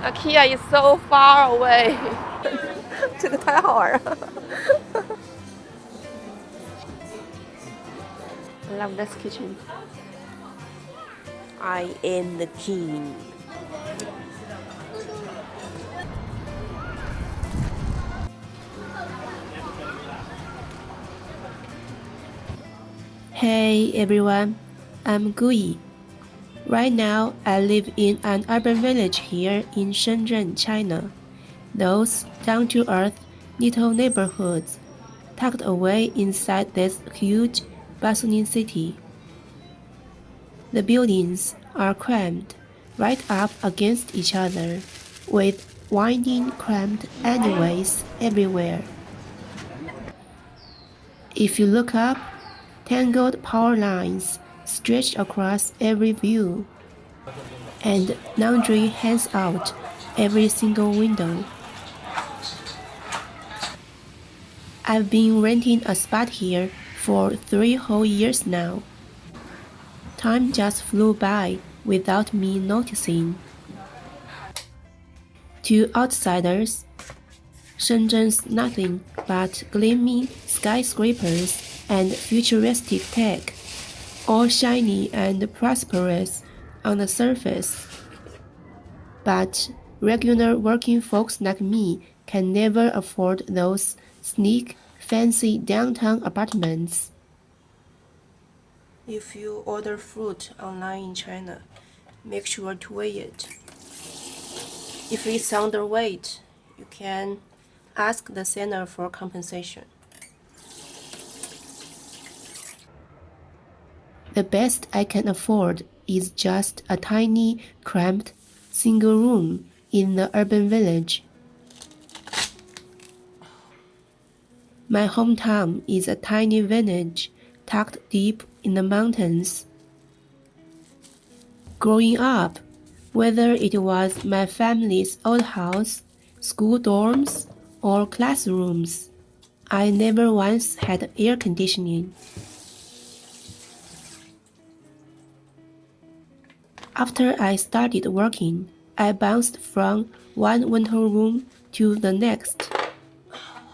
IKEA is so far away. 这个太好玩了。I love this kitchen. I am the king. Hey everyone, I'm Gui. Right now, I live in an urban village here in Shenzhen, China. Those down-to-earth little neighborhoods tucked away inside this huge, bustling city. The buildings are crammed right up against each other, with winding, cramped alleyways everywhere. If you look up, tangled power lines stretch across every view, and laundry hangs out every single window. I've been renting a spot here for 3 whole years now. Time just flew by without me noticing. To outsiders, Shenzhen's nothing but gleaming skyscrapers and futuristic tech, all shiny and prosperous on the surface. But regular working folks like me can never afford those sleek, fancy downtown apartments. If you order fruit online in China, make sure to weigh it. If it's underweight, you can ask the seller for compensation. The best I can afford is just a tiny, cramped, single room in the urban village. My hometown is a tiny village tucked deep in the mountains. Growing up, whether it was my family's old house, school dorms, or classrooms, I never once had air conditioning. After I started working, I bounced from one winter room to the next.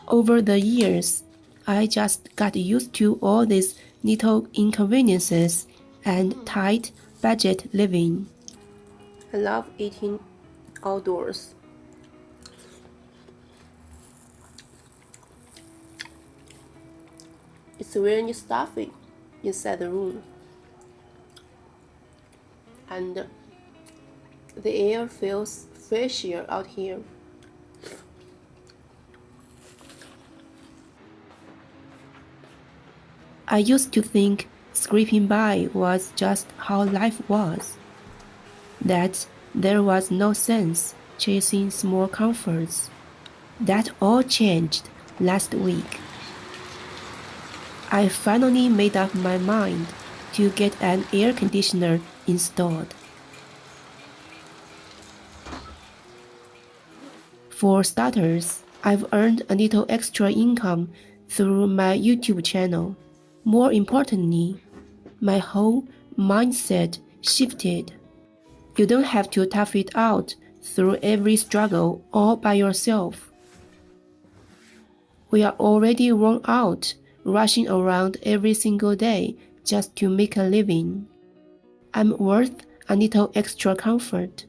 Over the years, I just got used to all these little inconveniences and tight budget living. I love eating outdoors. It's really stuffy inside the room, and the air feels fresher out here. I used to think scraping by was just how life was, that there was no sense chasing small comforts. That all changed last week. I finally made up my mind to get an air conditioner installed. For starters, I've earned a little extra income through my YouTube channel. More importantly, my whole mindset shifted. You don't have to tough it out through every struggle all by yourself. We are already worn out, rushing around every single day just to make a living. I'm worth a little extra comfort.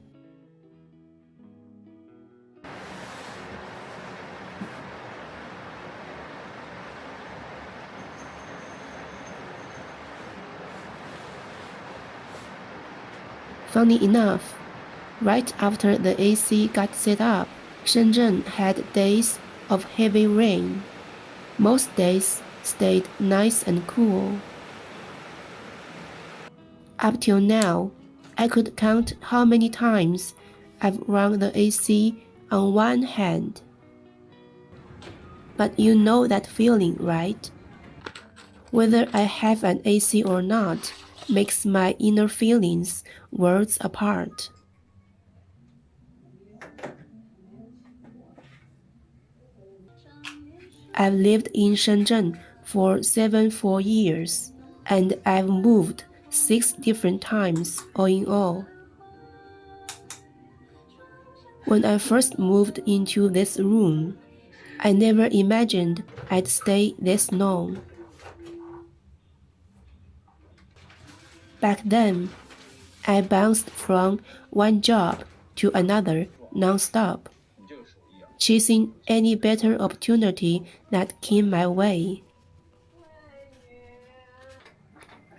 Funny enough, right after the AC got set up, Shenzhen had days of heavy rain. Most days stayed nice and cool. Up till now, I could count how many times I've run the AC on one hand. But you know that feeling, right? Whether I have an AC or not makes my inner feelings worlds apart. I've lived in Shenzhen for 7 full years, and I've moved 6 different times all in all. When I first moved into this room, I never imagined I'd stay this long. Back then, I bounced from one job to another non-stop, chasing any better opportunity that came my way.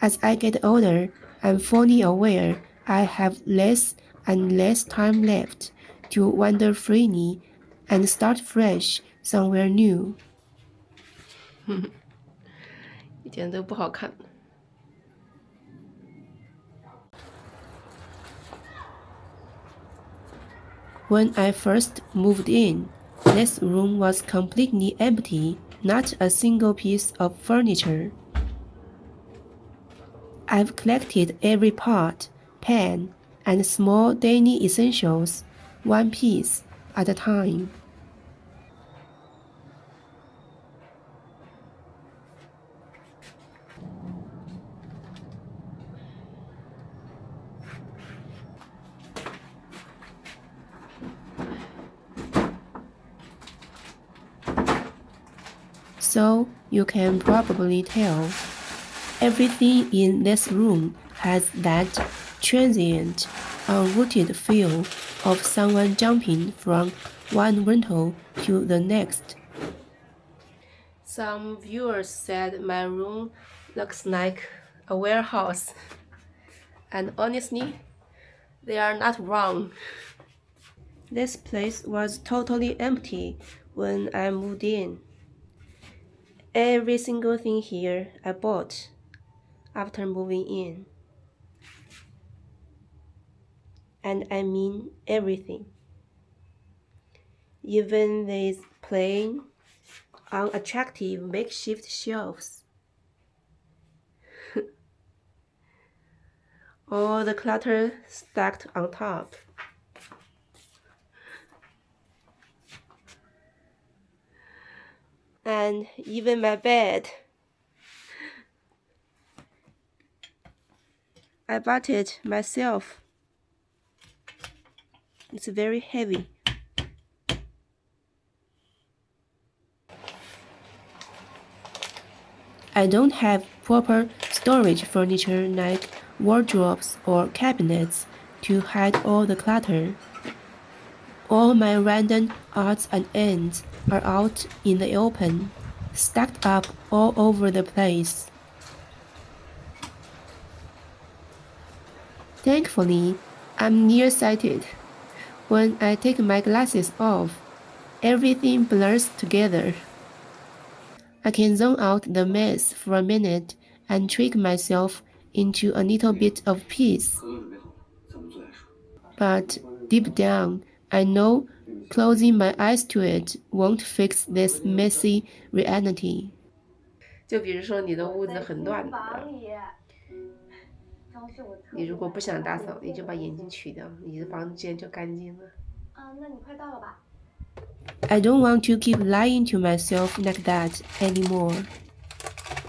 As I get older, I'm fully aware I have less and less time left to wander freely and start fresh somewhere new. 一点都不好看。When I first moved in, this room was completely empty, not a single piece of furniture. I've collected every pot, pan, and small daily essentials, one piece at a time. So you can probably tell, everything in this room has that transient, unrooted feel of someone jumping from one rental to the next. Some viewers said my room looks like a warehouse. And honestly, they are not wrong. This place was totally empty when I moved in. Every single thing here I bought after moving in. And I mean everything. Even these plain, unattractive makeshift shelves. All the clutter stacked on top. And even my bed. I bought it myself. It's very heavy. I don't have proper storage furniture like wardrobes or cabinets to hide all the clutter. All my random odds and ends are out in the open, stacked up all over the place. Thankfully, I'm nearsighted. When I take my glasses off, everything blurs together. I can zone out the mess for a minute and trick myself into a little bit of peace. But deep down, I know closing my eyes to it won't fix this messy reality. 就比如说你的屋子很乱的，你如果不想打扫，你就把眼镜取掉，你的房间就干净了。那你快到了吧？ I don't want to keep lying to myself like that anymore.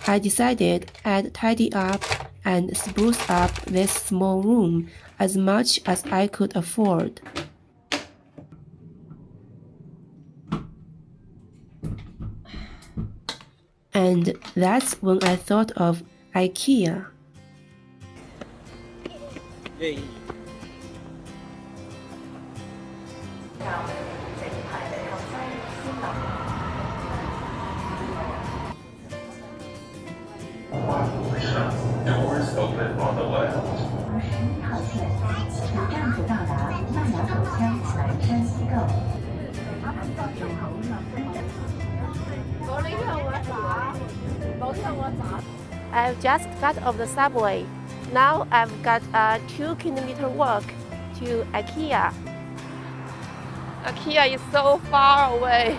I decided I'd tidy up and spruce up this small room as much as I could afford. And that's when I thought of IKEA. Doors open on the left. 21号线，此站不到达麦寮口腔南山西购。 I've just got off the subway. Now I've got a 2-kilometer walk to IKEA. IKEA is so far away.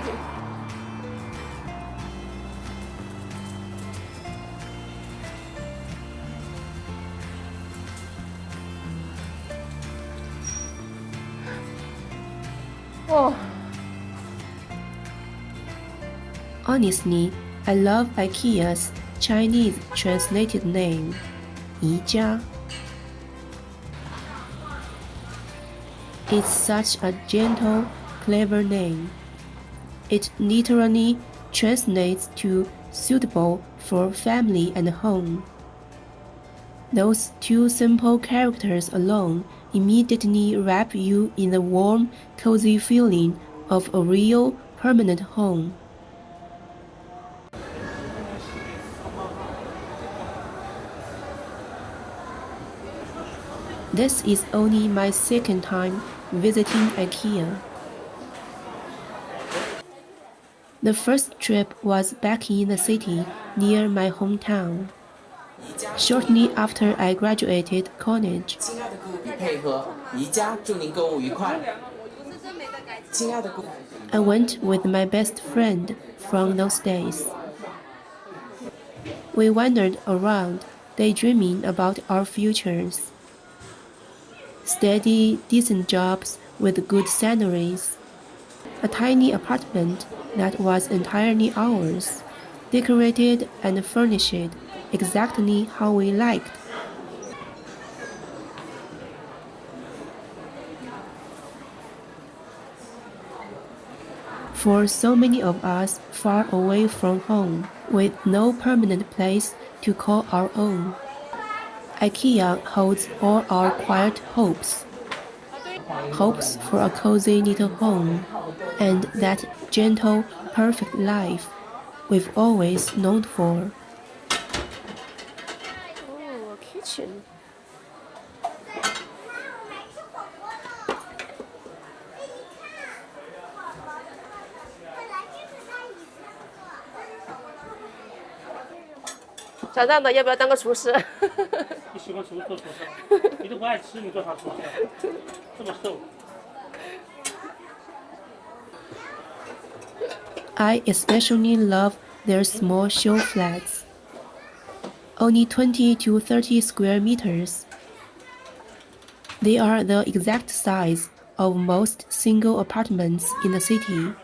Oh. Honestly, I love IKEA's Chinese translated name, 宜家. It's such a gentle, clever name. It literally translates to suitable for family and home. Those two simple characters alone immediately wrap you in the warm, cozy feeling of a real, permanent home. This is only my second time visiting IKEA. The first trip was back in the city near my hometown. Shortly after I graduated college, I went with my best friend from those days. We wandered around, daydreaming about our futures. Steady, decent jobs with good salaries. A tiny apartment that was entirely ours, decorated and furnished exactly how we liked. For so many of us far away from home, with no permanent place to call our own, IKEA holds all our quiet hopes. Hopes for a cozy little home and that gentle, perfect life we've always longed for. Oh, a kitchen.长大了要不要当个厨师？你喜欢做厨师，你都不爱吃，你做啥厨师？这么瘦。I especially love their small show flats. Only 20 to 30 square meters. They are the exact size of most single apartments in the city.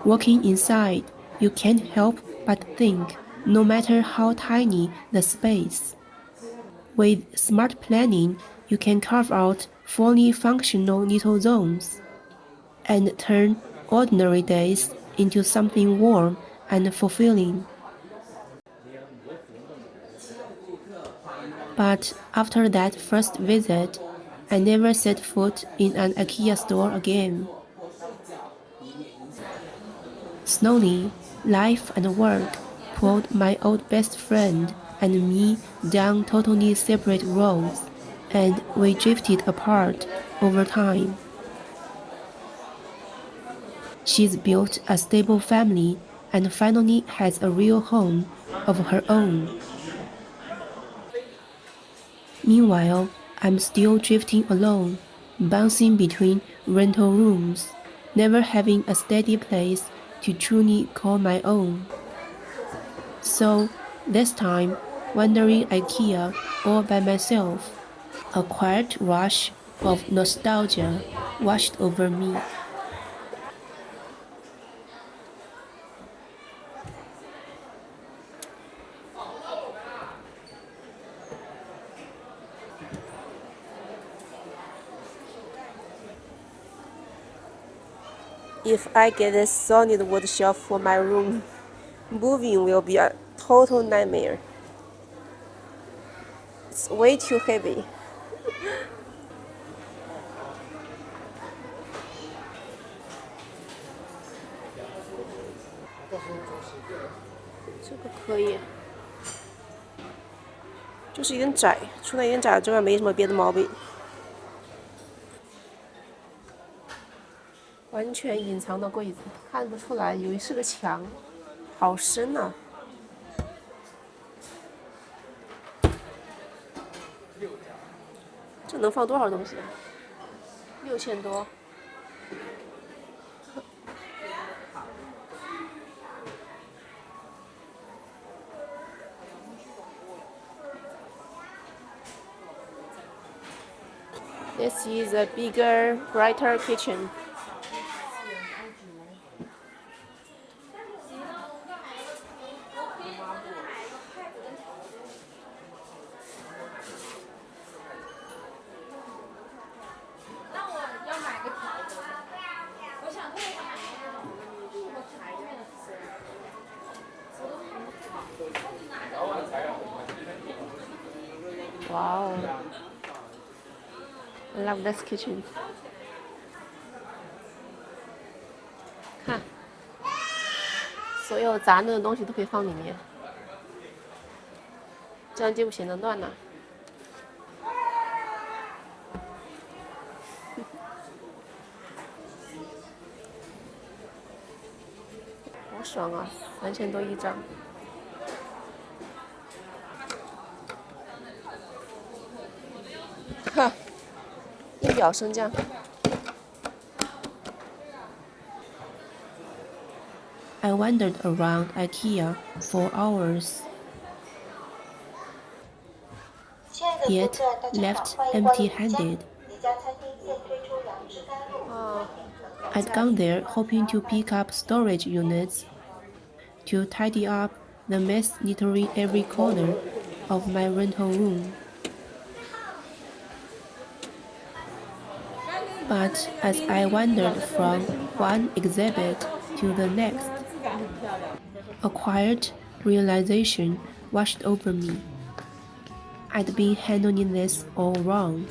Walking inside, you can't help but think, no matter how tiny the space. With smart planning, you can carve out fully functional little zones and turn ordinary days into something warm and fulfilling. But after that first visit, I never set foot in an IKEA store again. Slowly, life and work pulled my old best friend and me down totally separate roads, and we drifted apart over time. She's built a stable family and finally has a real home of her own. Meanwhile, I'm still drifting alone, bouncing between rental rooms, never having a steady place to truly call my own. So, this time, wandering IKEA all by myself, a quiet rush of nostalgia washed over me. If I get this solid wood shelf for my room, moving will be a total nightmare. It's way too heavy. 这个可以，就是有点窄，除了有点窄之外，没什么别的毛病。完全隐藏的柜子，看不出来，以为是个墙，好深啊！这能放多少东西啊？6000多。This is a bigger, brighter kitchen. Wow. I love this kitchen. 看，所有杂乱的东西都可以放里面，这样就不显得乱了。好爽啊，3000多一张。哈，一表升降。I wandered around IKEA for hours, yet left empty-handed. I'd gone there hoping to pick up storage units, to tidy up the mess littering every corner of my rental room. But as I wandered from one exhibit to the next, a quiet realization washed over me. I'd been handling this all wrong.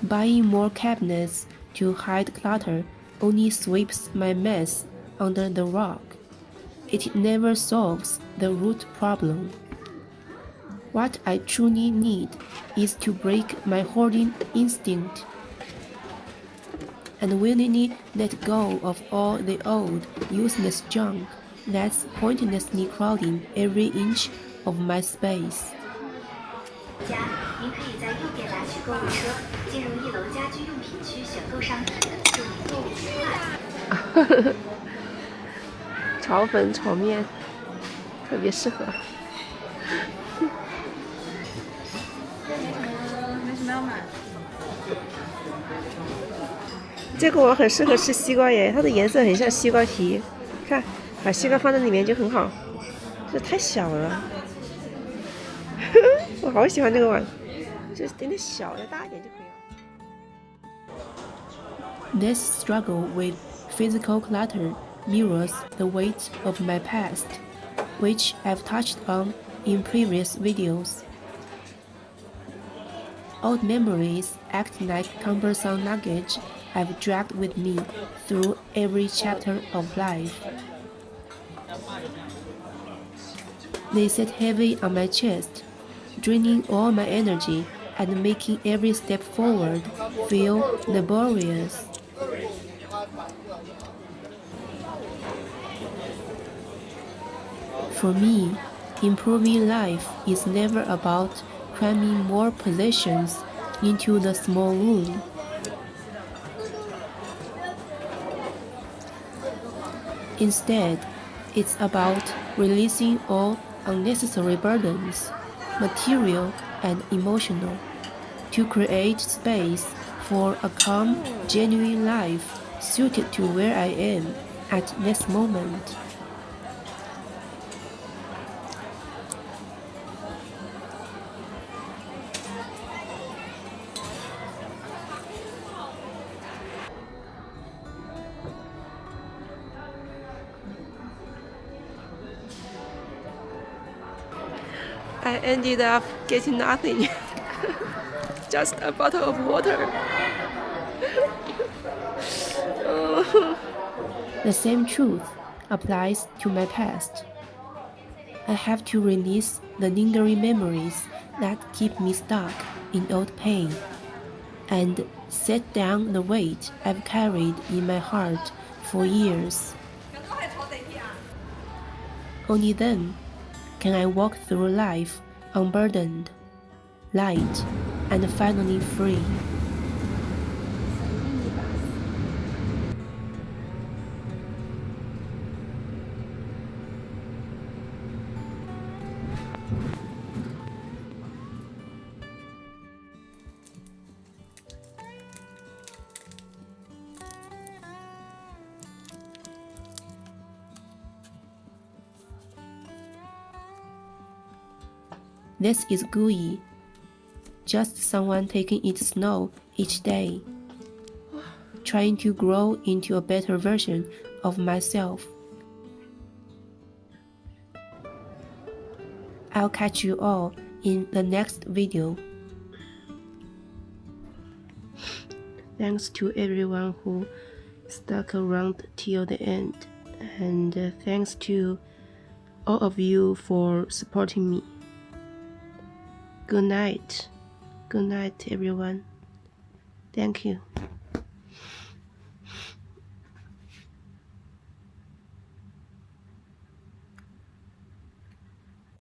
Buying more cabinets to hide clutter only sweeps my mess under the rug. It never solves the root problem. What I truly need is to break my hoarding instinct and willingly let go of all the old, useless junk that's pointlessly crowding every inch of my space. 您可以在右边拿取购物车，进入1楼家居用品区选购商品。祝您购物愉快。炒粉、炒面，特别适合。没什么要买。这个我很适合吃西瓜耶，它的颜色很像西瓜皮，看，把西瓜放在里面就很好。这太小了，我好喜欢这个碗，就点点小的，大一点就可以了。 This struggle with physical clutter mirrors the weight of my past, which I've touched on in previous videos. Old memories act like cumbersome luggage I've dragged with me through every chapter of life. They sit heavy on my chest, draining all my energy and making every step forward feel laborious. For me, improving life is never about cramming more possessions into the small room. Instead, it's about releasing all unnecessary burdens, material and emotional, to create space for a calm, genuine life suited to where I am at this moment. I ended up getting nothing, just a bottle of water. The same truth applies to my past. I have to release the lingering memories that keep me stuck in old pain, and set down the weight I've carried in my heart for years. Only then can I walk through life unburdened, light, and finally free. This is gooey, just someone taking it slow each day, trying to grow into a better version of myself. I'll catch you all in the next video. Thanks to everyone who stuck around till the end, and thanks to all of you for supporting me. Good night. Good night, everyone. Thank you.